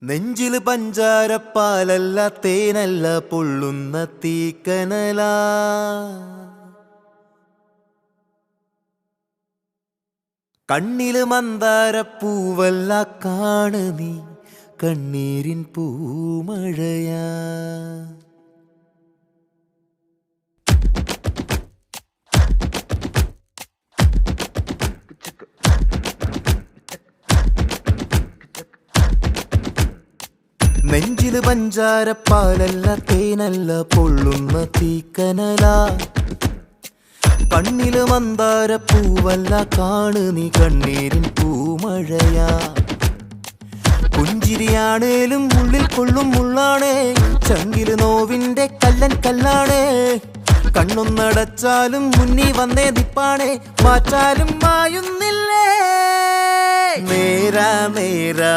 നെഞ്ചില് പഞ്ചാരപ്പാലല്ല തേനല്ല പൊള്ളുന്ന തീക്കനലാ കണ്ണില് മന്ദാരപ്പൂവല്ല കാണ് നീ കണ്ണീരിൻ പൂമഴയാ നെഞ്ചില് പഞ്ചാരപ്പാലല്ല തേനല്ല പൊള്ളുന്ന തീക്കനലാ കണ്ണില് മന്ദാരപ്പൂവല്ല കാണ് നീ കണ്ണീരിൻ പൂമഴയാ പുഞ്ചിരിയാണേലും ഉള്ളിൽ കൊള്ളും മുള്ളാണേ ചങ്കില് നോവിന്റെ കല്ലൻ കല്ലാണേ കണ്ണൊന്നടച്ചാലും മുന്നി വന്നേ നിപ്പാണേ മാറ്റാലും മായുന്നില്ലേ നേരാ നേരാ